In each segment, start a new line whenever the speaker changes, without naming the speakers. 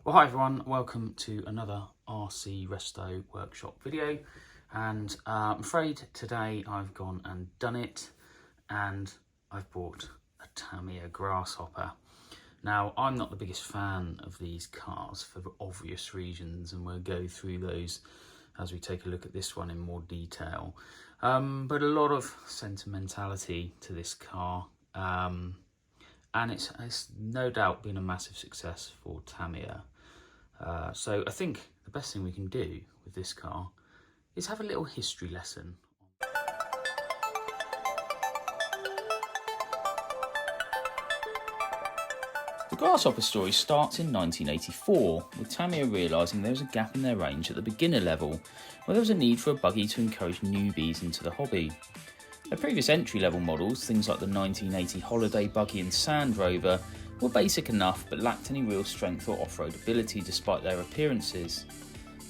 Well, hi everyone, welcome to another RC Resto workshop video, and I'm afraid today I've gone and done it, and I've bought a Tamiya Grasshopper. Now, I'm not the biggest fan of these cars for obvious reasons, and we'll go through those as we take a look at this one in more detail. But a lot of sentimentality to this car, and it's no doubt been a massive success for Tamiya. So I think the best thing we can do with this car is have a little history lesson.
The Grasshopper story starts in 1984, with Tamiya realising there was a gap in their range at the beginner level, where there was a need for a buggy to encourage newbies into the hobby. Their previous entry-level models, things like the 1980 Holiday Buggy and Sand Rover, were basic enough but lacked any real strength or off-road ability despite their appearances.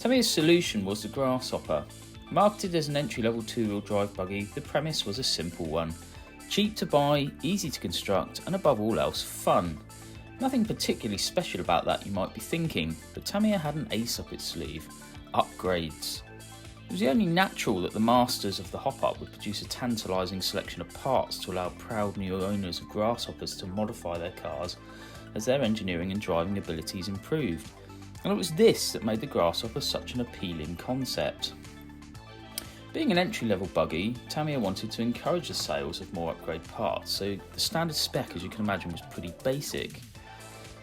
Tamiya's solution was the Grasshopper. Marketed as an entry-level two-wheel drive buggy, the premise was a simple one. Cheap to buy, easy to construct, and above all else, fun. Nothing particularly special about that, you might be thinking, but Tamiya had an ace up its sleeve: upgrades. It was only natural that the masters of the hop-up would produce a tantalising selection of parts to allow proud new owners of Grasshoppers to modify their cars as their engineering and driving abilities improved. And it was this that made the Grasshopper such an appealing concept. Being an entry-level buggy, Tamiya wanted to encourage the sales of more upgrade parts, so the standard spec, as you can imagine, was pretty basic.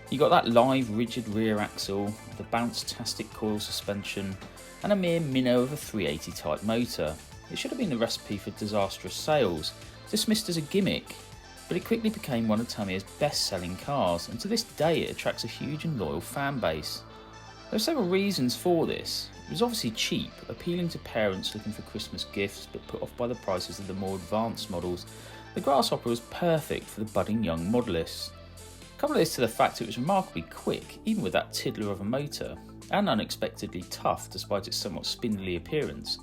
You got that live rigid rear axle, the bounce-tastic coil suspension, and a mere minnow of a 380 type motor. It should have been a recipe for disastrous sales, dismissed as a gimmick, but it quickly became one of Tamiya's best-selling cars, and to this day it attracts a huge and loyal fan base. There are several reasons for this. It was obviously cheap, appealing to parents looking for Christmas gifts but put off by the prices of the more advanced models. The Grasshopper was perfect for the budding young modelists. Couple this to the fact it was remarkably quick, even with that tiddler of a motor, and unexpectedly tough despite its somewhat spindly appearance.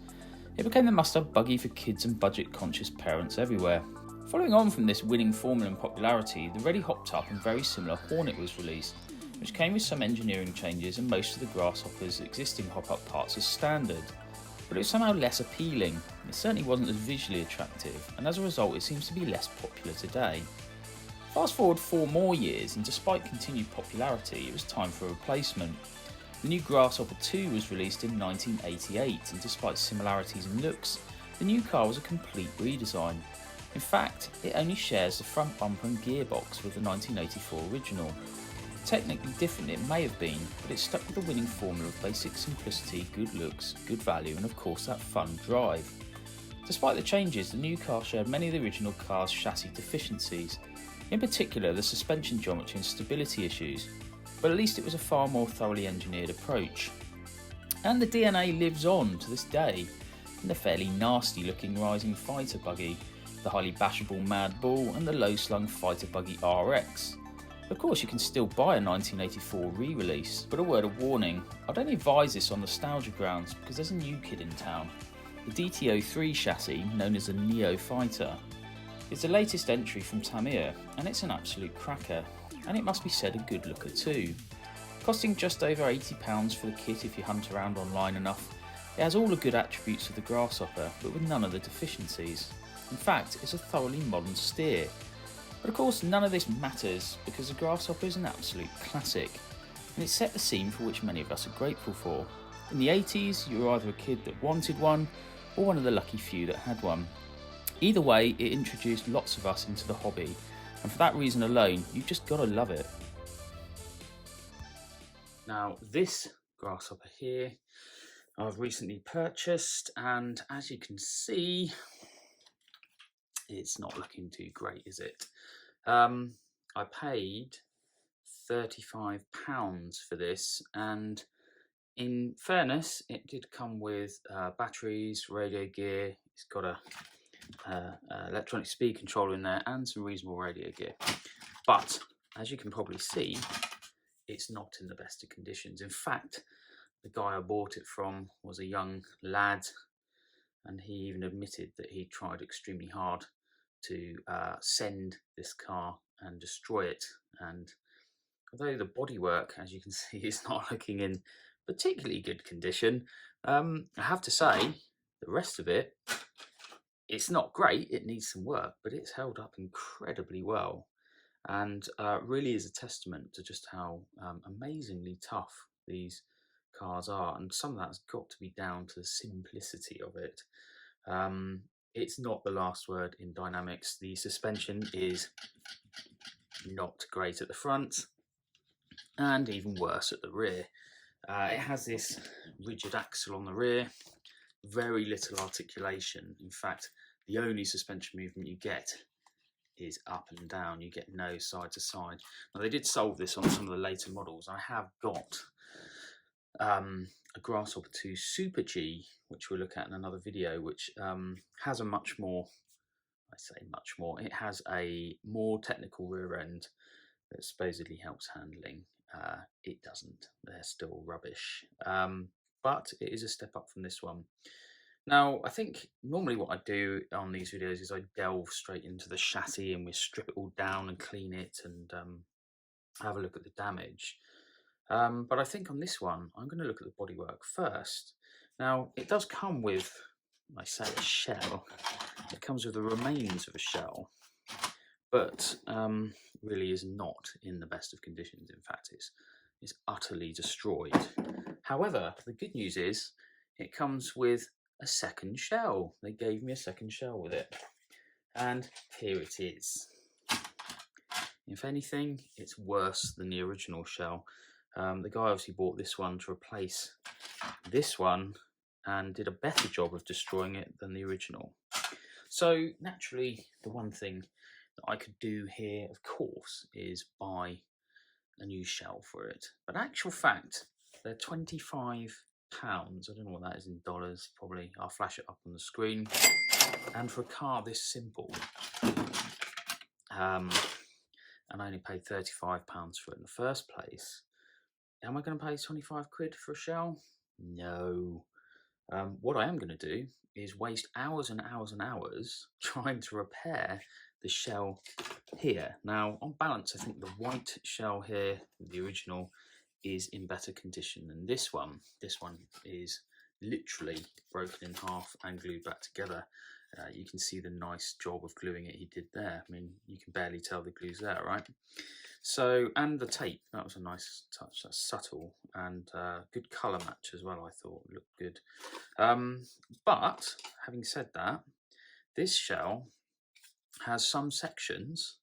It became the must-have buggy for kids and budget-conscious parents everywhere. Following on from this winning formula and popularity, the ready hopped-up and very similar Hornet was released, which came with some engineering changes and most of the Grasshopper's existing hop-up parts as standard. But it was somehow less appealing. It certainly wasn't as visually attractive, and as a result it seems to be less popular today. Fast forward 4 more years, and despite continued popularity, it was time for a replacement. The new Grasshopper 2 was released in 1988, and despite similarities in looks, the new car was a complete redesign. In fact, it only shares the front bumper and gearbox with the 1984 original. Technically different it may have been, but it stuck with the winning formula of basic simplicity, good looks, good value, and of course that fun drive. Despite the changes, the new car shared many of the original car's chassis deficiencies. In particular, the suspension geometry and stability issues, but at least it was a far more thoroughly engineered approach. And the DNA lives on to this day in the fairly nasty looking Rising Fighter buggy, the highly bashable Mad Bull, and the low slung Fighter Buggy RX. Of course, you can still buy a 1984 re-release, but a word of warning, I'd only advise this on nostalgia grounds because there's a new kid in town. The DTO3 chassis, known as the Neo Fighter, it's the latest entry from Tamiya, and it's an absolute cracker, and it must be said a good looker too. Costing just over £80 for the kit if you hunt around online enough, it has all the good attributes of the Grasshopper, but with none of the deficiencies. In fact, it's a thoroughly modern steer. But of course none of this matters, because the Grasshopper is an absolute classic, and it set the scene for which many of us are grateful for. In the 80s, you were either a kid that wanted one, or one of the lucky few that had one. Either way, it introduced lots of us into the hobby, and for that reason alone, you've just got to love it.
Now, this Grasshopper here, I've recently purchased, and as you can see, it's not looking too great, is it? I paid £35 for this, and in fairness, it did come with batteries, radio gear. It's got a electronic speed controller in there and some reasonable radio gear, but as you can probably see, it's not in the best of conditions. In fact, the guy I bought it from was a young lad, and he even admitted that he tried extremely hard to send this car and destroy it, and although the bodywork, as you can see, is not looking in particularly good condition, I have to say the rest of it, it's not great, it needs some work, but it's held up incredibly well, and really is a testament to just how amazingly tough these cars are, and some of that's got to be down to the simplicity of it. It's not the last word in dynamics. The suspension is not great at the front, and even worse at the rear. It has this rigid axle on the rear, very little articulation. In fact, the only suspension movement you get is up and down. You get no side to side. Now, they did solve this on some of the later models. I have got a Grasshopper 2 Super G, which we'll look at in another video, which has a much more, I say much more, it has a more technical rear end that supposedly helps handling. It doesn't. They're still rubbish. But it is a step up from this one. Now, I think normally what I do on these videos is I delve straight into the chassis and we strip it all down and clean it and have a look at the damage. But I think on this one, I'm going to look at the bodywork first. Now, it does come with, I say a shell, it comes with the remains of a shell, but really is not in the best of conditions. In fact, it's utterly destroyed. However, the good news is it comes with a second shell. They gave me a second shell with it, and here it is. If anything, it's worse than the original shell. The guy obviously bought this one to replace this one and did a better job of destroying it than the original. So naturally, the one thing that I could do here, of course, is buy a new shell for it. But actual fact, they're £25. I don't know what that is in dollars, probably. I'll flash it up on the screen. And for a car this simple, and I only paid £35 for it in the first place, am I going to pay 25 quid for a shell? No. What I am going to do is waste hours and hours and hours trying to repair the shell here. Now, on balance, I think the white shell here, the original, is in better condition than this one. This one is literally broken in half and glued back together. You can see the nice job of gluing it he did there. I mean, you can barely tell the glue's there, right? So, and the tape, that was a nice touch. That's subtle and good colour match as well, I thought. Looked good. But, having said that, this shell has some sections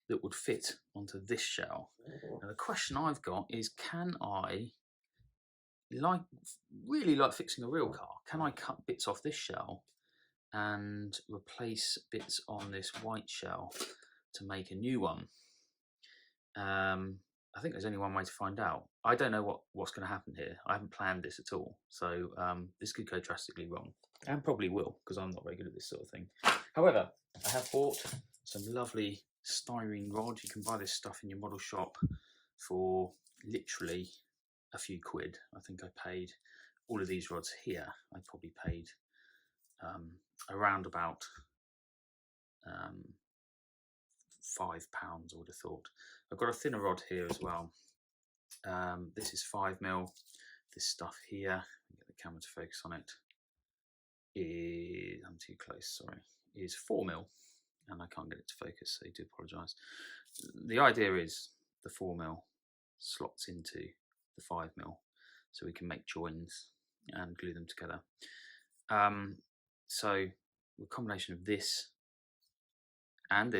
that would fit onto this shell. Now, the question I've got is, can I, really like fixing a real car, can I cut bits off this shell and replace bits on this white shell to make a new one? I think there's only one way to find out. I don't know what's going to happen here. I haven't planned this at all. So this could go drastically wrong, and probably will, because I'm not very good at this sort of thing. However, I have bought some lovely styrene rod. You can buy this stuff in your model shop for literally a few quid. I think I paid, all of these rods here, I probably paid around about £5, I would have thought. I've got a thinner rod here as well. This is 5mm. This stuff here, get the camera to focus on it, is, I'm too close, sorry, is 4mm, and I can't get it to focus, so I do apologise. The idea is the 4mm slots into the 5mm, so we can make joins and glue them together. So the combination of this, and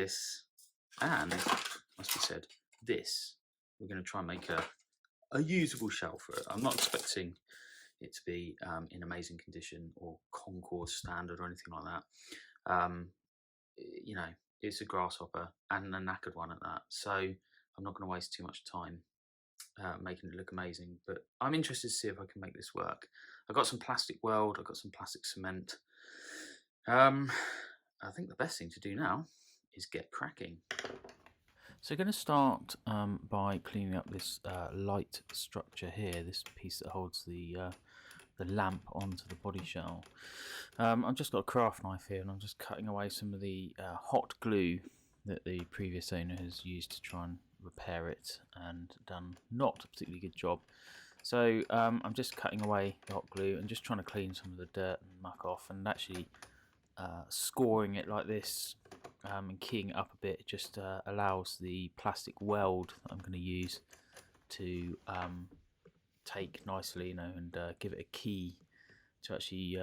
must be said, this, we're going to try and make a usable shell for it. I'm not expecting it to be in amazing condition or Concord standard or anything like that. You know, it's a Grasshopper and a knackered one at that, so I'm not going to waste too much time making it look amazing, but I'm interested to see if I can make this work. I've got some plastic weld, I've got some plastic cement. I think the best thing to do now is get cracking.
So we're going to start by cleaning up this light structure here, this piece that holds the lamp onto the body shell. I've just got a craft knife here and I'm just cutting away some of the hot glue that the previous owner has used to try and repair it and done not a particularly good job. So I'm just cutting away the hot glue and just trying to clean some of the dirt and muck off, and actually scoring it like this and keying it up a bit just allows the plastic weld that I'm going to use to take nicely, and give it a key to actually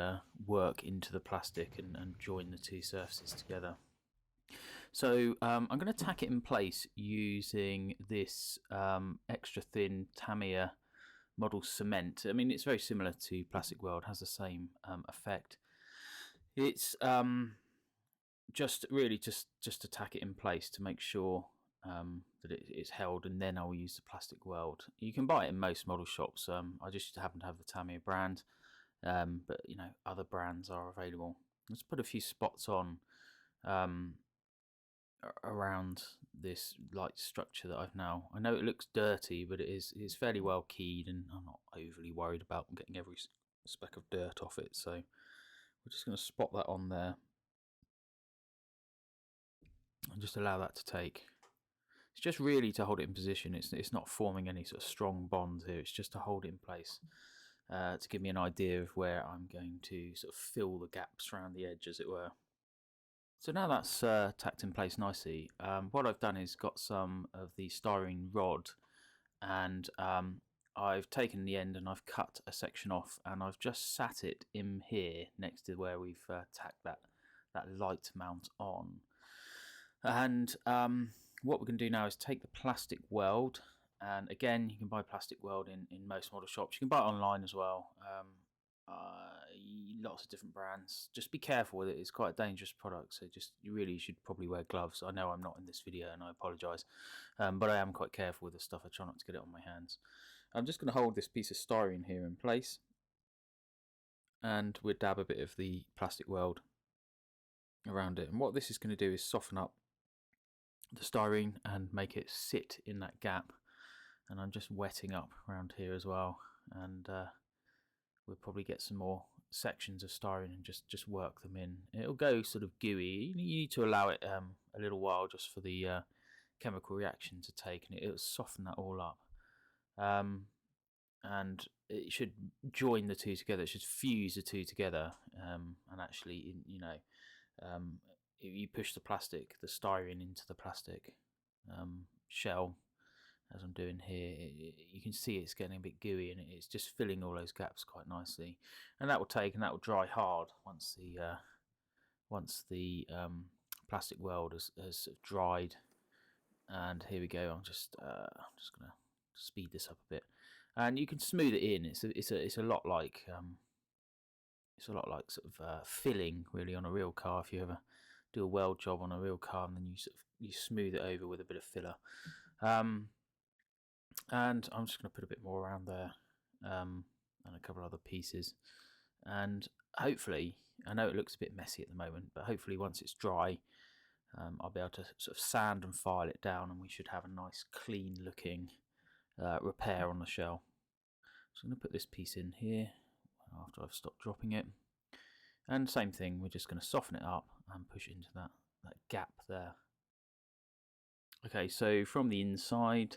work into the plastic and join the two surfaces together. So I'm going to tack it in place using this extra thin Tamiya model cement. I mean, it's very similar to plastic weld, has the same effect. It's just really just to tack it in place to make sure that it's held, and then I'll use the plastic weld. You can buy it in most model shops. I just happen to have the Tamiya brand, but other brands are available. Let's put a few spots on around this light structure that I've now. I know it looks dirty, but it's fairly well keyed, and I'm not overly worried about getting every speck of dirt off it. So we're just going to spot that on there and just allow that to take. It's just really to hold it in position. It's not forming any sort of strong bond here. It's just to hold it in place, to give me an idea of where I'm going to sort of fill the gaps around the edge, as it were. So now that's tacked in place nicely, what I've done is got some of the styrene rod, and I've taken the end and I've cut a section off, and I've just sat it in here next to where we've tacked that light mount on. And what we're going to do now is take the plastic weld, and again, you can buy plastic weld in most model shops. You can buy it online as well. Lots of different brands. Just be careful with it. It's quite a dangerous product, so you really should probably wear gloves. I know I'm not in this video, and I apologise, but I am quite careful with this stuff. I try not to get it on my hands. I'm just going to hold this piece of styrene here in place, and we'll dab a bit of the plastic weld around it. And what this is going to do is soften up the styrene and make it sit in that gap. And I'm just wetting up around here as well, and we'll probably get some more sections of styrene and just work them in. It'll go sort of gooey. You need to allow it a little while just for the chemical reaction to take, and it'll soften that all up. And it should join the two together. It should fuse the two together. And actually, if you push the styrene into the plastic shell, as I'm doing here, you can see it's getting a bit gooey, and it's just filling all those gaps quite nicely. And that will dry hard once the plastic weld has dried. And here we go. I'm just going to speed this up a bit, and you can smooth it in. It's a lot like sort of filling really on a real car. If you ever do a weld job on a real car, and then you smooth it over with a bit of filler. And I'm just going to put a bit more around there, and a couple other pieces. And hopefully, I know it looks a bit messy at the moment, but hopefully once it's dry, I'll be able to sort of sand and file it down, and we should have a nice clean looking repair on the shell. So I'm going to put this piece in here after I've stopped dropping it. And same thing, we're just going to soften it up and push it into that gap there. Okay, so from the inside,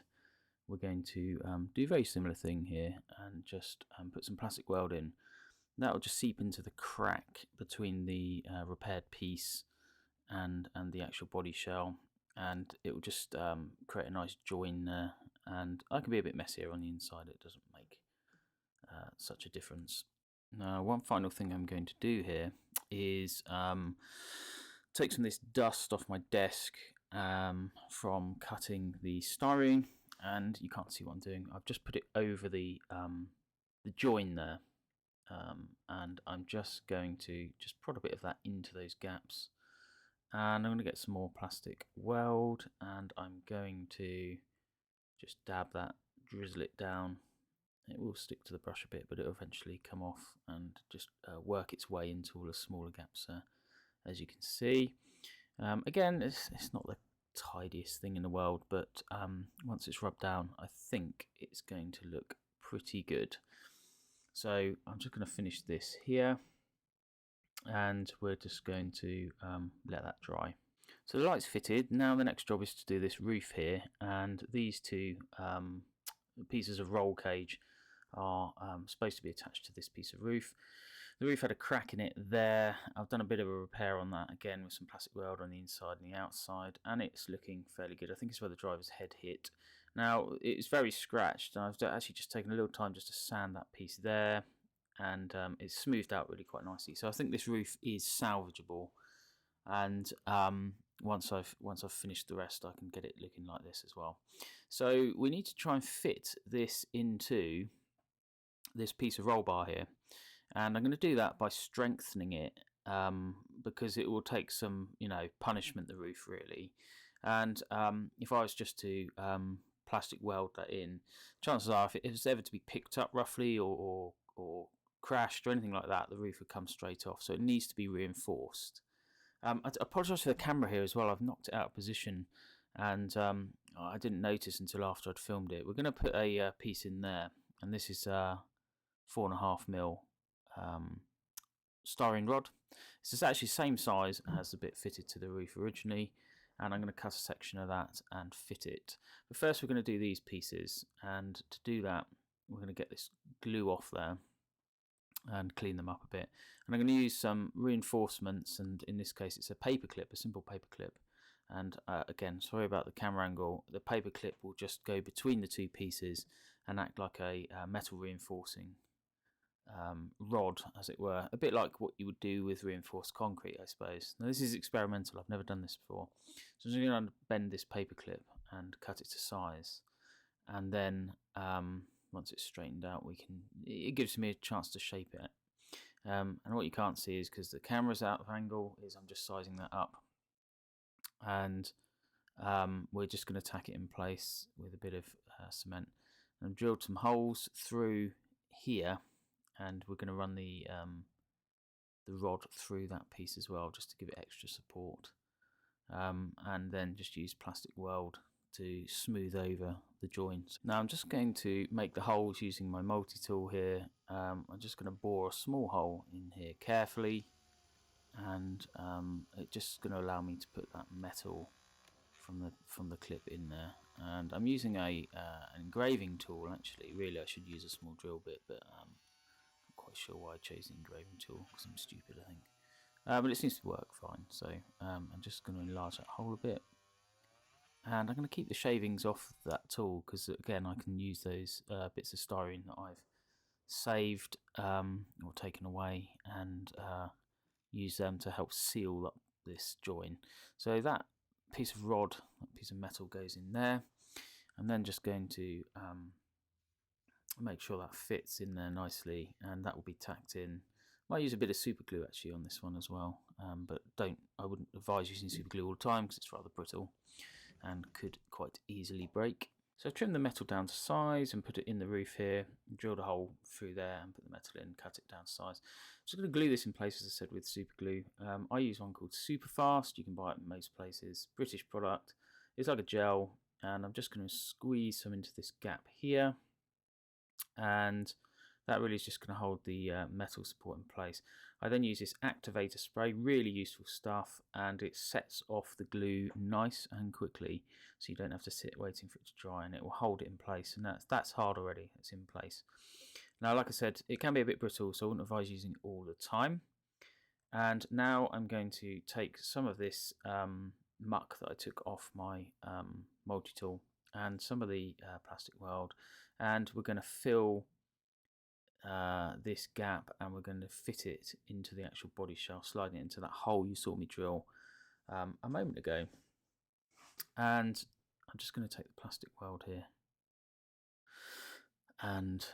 we're going to do a very similar thing here, and just put some plastic weld in. That will just seep into the crack between the repaired piece and the actual body shell, and it will just create a nice join there. And I can be a bit messier on the inside. It doesn't make such a difference. Now, one final thing I'm going to do here is take some of this dust off my desk from cutting the styrene, and you can't see what I'm doing. I've just put it over the join there, and I'm just going to prod a bit of that into those gaps, and I'm going to get some more plastic weld, and I'm going to just dab that, drizzle it down. It will stick to the brush a bit, but it'll eventually come off and just work its way into all the smaller gaps there, as you can see. Again, it's not the tidiest thing in the world, but once it's rubbed down, I think it's going to look pretty good. So I'm just going to finish this here, and we're just going to let that dry. So the light's fitted. Now the next job is to do this roof here, and these two pieces of roll cage are supposed to be attached to this piece of roof. The roof had a crack in it there. I've done a bit of a repair on that again with some plastic weld on the inside and the outside, and it's looking fairly good. I think it's where the driver's head hit. Now it's very scratched, and I've actually just taken a little time just to sand that piece there, and it's smoothed out really quite nicely. So I think this roof is salvageable, and once I've finished the rest, I can get it looking like this as well. So we need to try and fit this into this piece of roll bar here, and I'm going to do that by strengthening it, because it will take some, punishment, the roof really. And if I was just to plastic weld that in, chances are if it was ever to be picked up roughly or crashed or anything like that, the roof would come straight off. So it needs to be reinforced. I apologise for the camera here as well. I've knocked it out of position, and I didn't notice until after I'd filmed it. We're going to put a piece in there, and this is 4.5mm styrene rod. This is actually the same size as the bit fitted to the roof originally, and I'm going to cut a section of that and fit it. But first we're going to do these pieces, and to do that we're going to get this glue off there and clean them up a bit. And I'm going to use some reinforcements, and in this case it's a paper clip, a simple paper clip. And again, sorry about the camera angle, the paper clip will just go between the two pieces and act like a metal reinforcing rod, as it were, a bit like what you would do with reinforced concrete, I suppose. Now this is experimental, I've never done this before, so I'm just going to bend this paper clip and cut it to size, and then once it's straightened out, it gives me a chance to shape it. And what you can't see is, because the camera's out of angle, is I'm just sizing that up, and we're just going to tack it in place with a bit of cement. And I've drilled some holes through here, and we're going to run the rod through that piece as well, just to give it extra support, and then just use plastic weld to smooth over the joints. Now I'm just going to make the holes using my multi-tool here. I'm just going to bore a small hole in here carefully, and it's just going to allow me to put that metal from the clip in there. And I'm using an engraving tool. Actually, really I should use a small drill bit, but I'm not quite sure why I chose the engraving tool, because I'm stupid, I think. But it seems to work fine. So I'm just going to enlarge that hole a bit. And I'm going to keep the shavings off that tool, because again I can use those bits of styrene that I've saved or taken away, and use them to help seal up this join. So that piece of rod, that piece of metal goes in there. I'm then just going to make sure that fits in there nicely, and that will be tacked in. Might use a bit of super glue actually on this one as well, but I wouldn't advise using super glue all the time, because it's rather brittle and could quite easily break. So I've trimmed the metal down to size and put it in the roof here, drilled a hole through there and put the metal in, cut it down to size. I'm just going to glue this in place, as I said, with super glue. I use one called Super Fast. You can buy it in most places, British product. It's like a gel, and I'm just going to squeeze some into this gap here, and that really is just going to hold the metal support in place. I then use this activator spray, really useful stuff, and it sets off the glue nice and quickly, so you don't have to sit waiting for it to dry, and it will hold it in place. And that's hard already, it's in place. Now, like I said, it can be a bit brittle, so I wouldn't advise using it all the time. And now I'm going to take some of this muck that I took off my multi-tool and some of the plastic weld, and we're going to fill this gap, and we're going to fit it into the actual body shell, sliding it into that hole you saw me drill a moment ago. And I'm just going to take the plastic weld here, and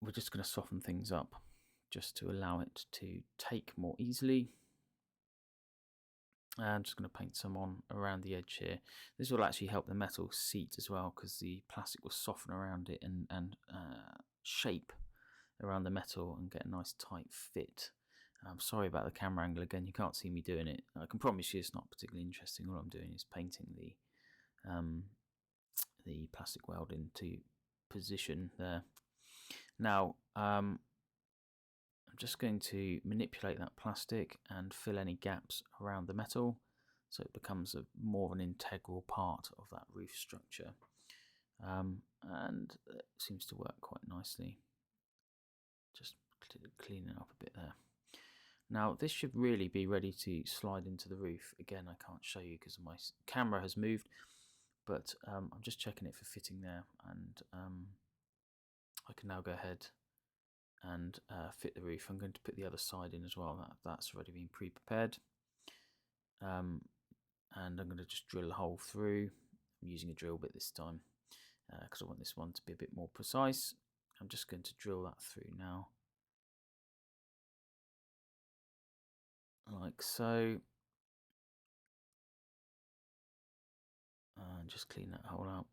we're just going to soften things up just to allow it to take more easily. And I'm just going to paint some on around the edge here. This will actually help the metal seat as well, because the plastic will soften around it and shape around the metal and get a nice tight fit. I'm sorry about the camera angle again, you can't see me doing it. I can promise you it's not particularly interesting. All I'm doing is painting the plastic weld into position there. Now I'm just going to manipulate that plastic and fill any gaps around the metal. so it becomes more of an integral part of that roof structure. And it seems to work quite nicely. Just cleaning up a bit there. Now this should really be ready to slide into the roof. Again, I can't show you because my camera has moved, but I'm just checking it for fitting there, and I can now go ahead and fit the roof. I'm going to put the other side in as well. That's already been pre-prepared, and I'm going to just drill a hole through. I'm using a drill bit this time because I want this one to be a bit more precise. I'm just going to drill that through now, like so, and just clean that hole out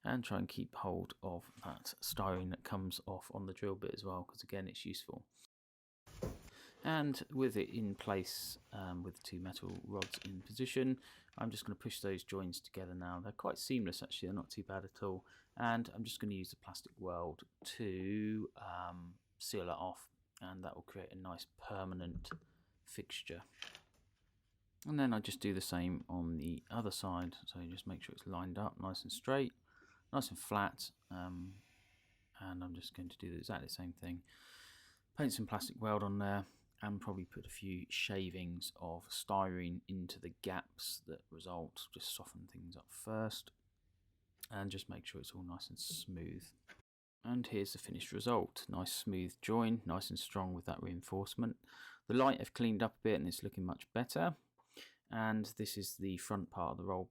and try and keep hold of that styrene that comes off on the drill bit as well, because again it's useful. And with it in place, with the two metal rods in position, I'm just going to push those joins together now. They're quite seamless actually, they're not too bad at all. And I'm just going to use the plastic weld to seal it off, and that will create a nice permanent fixture. And then I just do the same on the other side, so you just make sure it's lined up nice and straight, nice and flat, and I'm just going to do exactly the same thing. Paint some plastic weld on there, and probably put a few shavings of styrene into the gaps that result. Just soften things up first, and just make sure it's all nice and smooth. And here's the finished result. Nice smooth join, nice and strong with that reinforcement. The light I've cleaned up a bit and it's looking much better. And this is the front part of the roll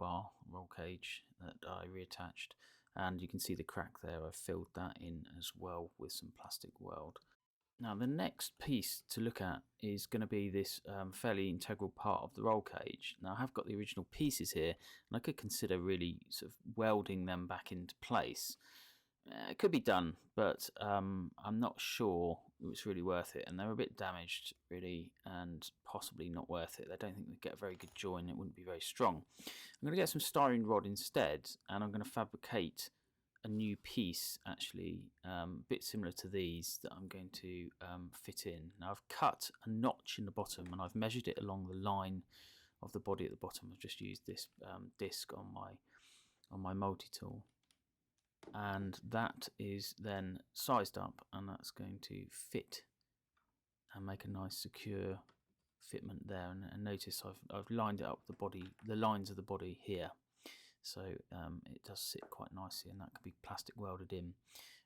cage that I reattached, and you can see the crack there. I've filled that in as well with some plastic weld. Now the next piece to look at is going to be this fairly integral part of the roll cage. Now I have got the original pieces here, and I could consider really sort of welding them back into place. It could be done, but I'm not sure it's really worth it, and they're a bit damaged really, and possibly not worth it. I don't think they get a very good join, it wouldn't be very strong. I'm going to get some styrene rod instead, and I'm going to fabricate a new piece actually, a bit similar to these, that I'm going to fit in. Now I've cut a notch in the bottom, and I've measured it along the line of the body at the bottom. I've just used this disc on my multi-tool, and that is then sized up, and that's going to fit and make a nice secure fitment there. And notice I've lined it up with the lines of the body here, so it does sit quite nicely, and that can be plastic welded in.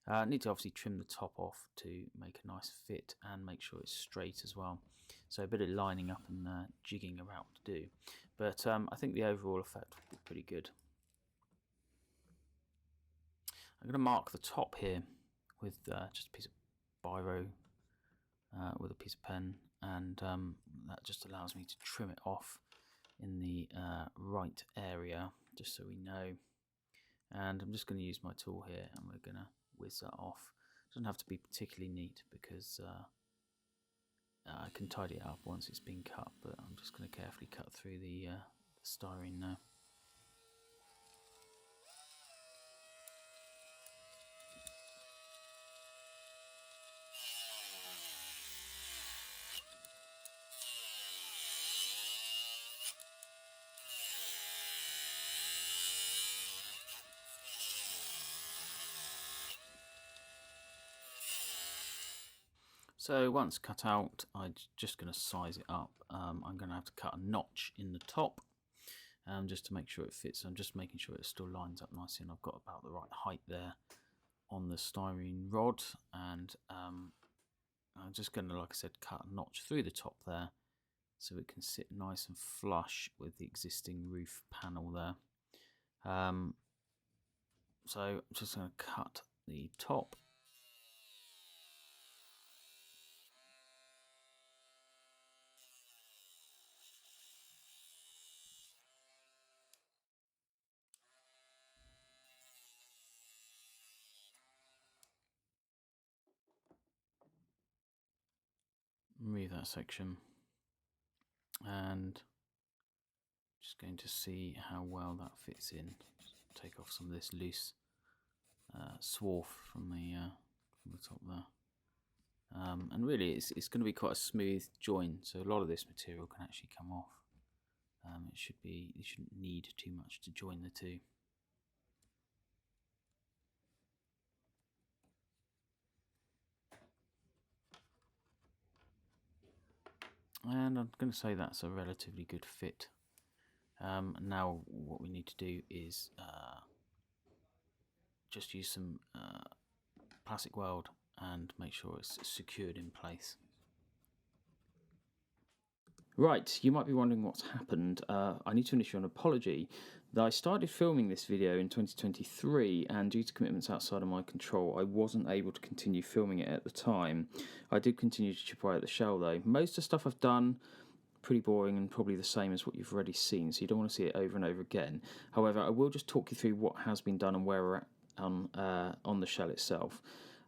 I need to obviously trim the top off to make a nice fit and make sure it's straight as well, so a bit of lining up and jigging around to do, but I think the overall effect will be pretty good. I'm going to mark the top here with just a piece of biro with a piece of pen, and that just allows me to trim it off in the right area, just so we know. And I'm just going to use my tool here, and we're going to whiz that off. It doesn't have to be particularly neat, because I can tidy it up once it's been cut, but I'm just going to carefully cut through the styrene now. So once cut out, I'm just going to size it up. I'm going to have to cut a notch in the top just to make sure it fits. I'm just making sure it still lines up nicely, and I've got about the right height there on the styrene rod. And I'm just going to, like I said, cut a notch through the top there, so it can sit nice and flush with the existing roof panel there. So I'm just going to cut the top. Remove that section, and just going to see how well that fits in. Just take off some of this loose swarf from the top there, and really it's going to be quite a smooth join, so a lot of this material can actually come off. It shouldn't need too much to join the two. And I'm going to say that's a relatively good fit. Now what we need to do is just use some plastic weld and make sure it's secured in place. Right, you might be wondering what's happened. I need to issue an apology. I started filming this video in 2023, and due to commitments outside of my control, I wasn't able to continue filming it at the time. I did continue to chip away at the shell though. Most of the stuff I've done, pretty boring and probably the same as what you've already seen, so you don't want to see it over and over again. However, I will just talk you through what has been done and where we're at on the shell itself.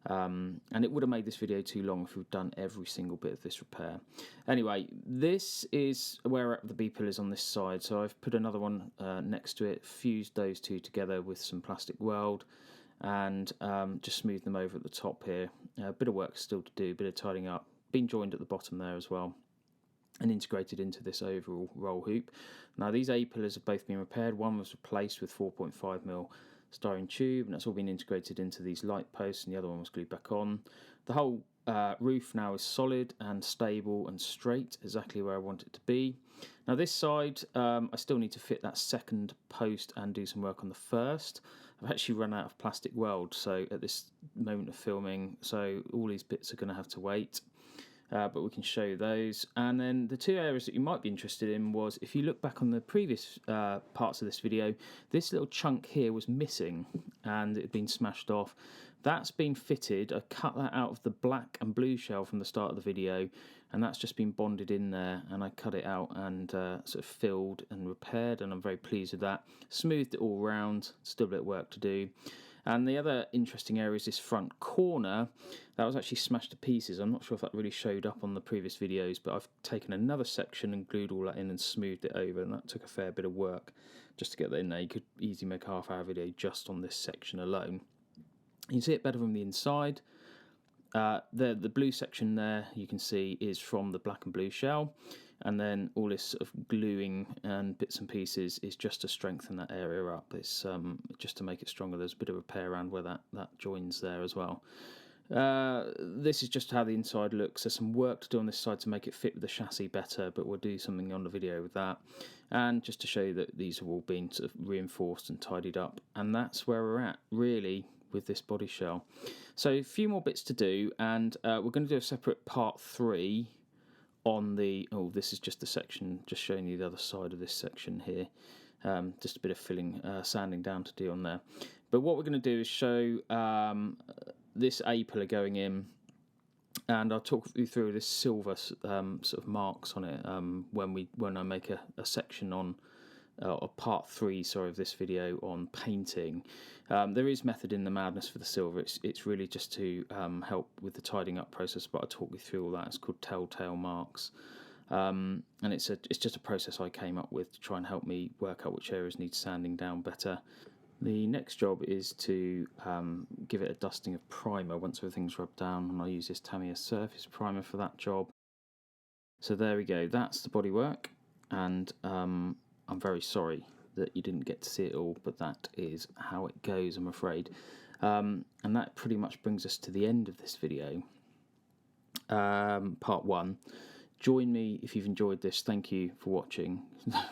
And it would have made this video too long if we'd done every single bit of this repair. Anyway, this is where the B pillars on this side, so I've put another one next to it, fused those two together with some plastic weld, and just smoothed them over at the top here. A bit of work still to do, a bit of tidying up, been joined at the bottom there as well, and integrated into this overall roll hoop. Now these A pillars have both been repaired. One was replaced with 4.5mm styrene tube, and that's all been integrated into these light posts, and the other one was glued back on. The whole roof now is solid and stable and straight, exactly where I want it to be. Now this side, I still need to fit that second post and do some work on the first. I've actually run out of plastic weld, so at this moment of filming, so all these bits are going to have to wait. But we can show you those. And then the two areas that you might be interested in was, if you look back on the previous parts of this video, this little chunk here was missing and it had been smashed off. That's been fitted. I cut that out of the black and blue shell from the start of the video, and that's just been bonded in there, and I cut it out and sort of filled and repaired, and I'm very pleased with that. Smoothed it all round, still a bit of work to do. And the other interesting area is this front corner. That was actually smashed to pieces. I'm not sure if that really showed up on the previous videos, but I've taken another section and glued all that in and smoothed it over, and that took a fair bit of work just to get that in there. You could easily make a half-hour video just on this section alone. You can see it better from the inside. The blue section there, you can see, is from the black and blue shell, and then all this sort of gluing and bits and pieces is just to strengthen that area up. It's just to make it stronger. There's a bit of repair around where that joins there as well. This is just how the inside looks. There's some work to do on this side to make it fit with the chassis better, but we'll do something on the video with that. And just to show you that these have all been sort of reinforced and tidied up, and that's where we're at, really, with this body shell. So a few more bits to do, and we're going to do a separate part 3 on the... Oh, this is just the section, just showing you the other side of this section here. Just a bit of filling, sanding down to do on there. But what we're going to do is show this A pillar going in, and I'll talk you through this silver sort of marks on it when I make a section on or part 3, sorry, of this video on painting. There is method in the madness for the silver. It's really just to help with the tidying up process, but I'll talk you through all that. It's called telltale marks. And it's just a process I came up with to try and help me work out which areas need sanding down better. The next job is to give it a dusting of primer once everything's rubbed down, and I use this Tamiya surface primer for that job. So there we go, that's the bodywork, and I'm very sorry that you didn't get to see it all, but that is how it goes, I'm afraid. And that pretty much brings us to the end of this video, part 1. Join me if you've enjoyed this. Thank you for watching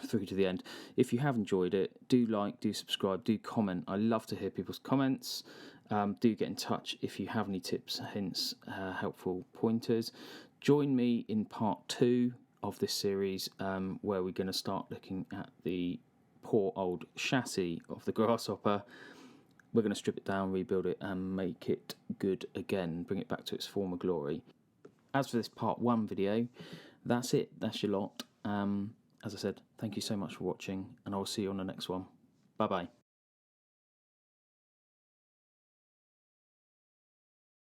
through to the end. If you have enjoyed it, do like, do subscribe, do comment. I love to hear people's comments. Do get in touch if you have any tips, hints, helpful pointers. Join me in part 2 of this series, where we're going to start looking at the poor old chassis of the Grasshopper. We're going to strip it down, rebuild it, and make it good again, bring it back to its former glory. As for this part 1 video, that's it, that's your lot. As I said, thank you so much for watching, and I'll see you on the next one. Bye bye.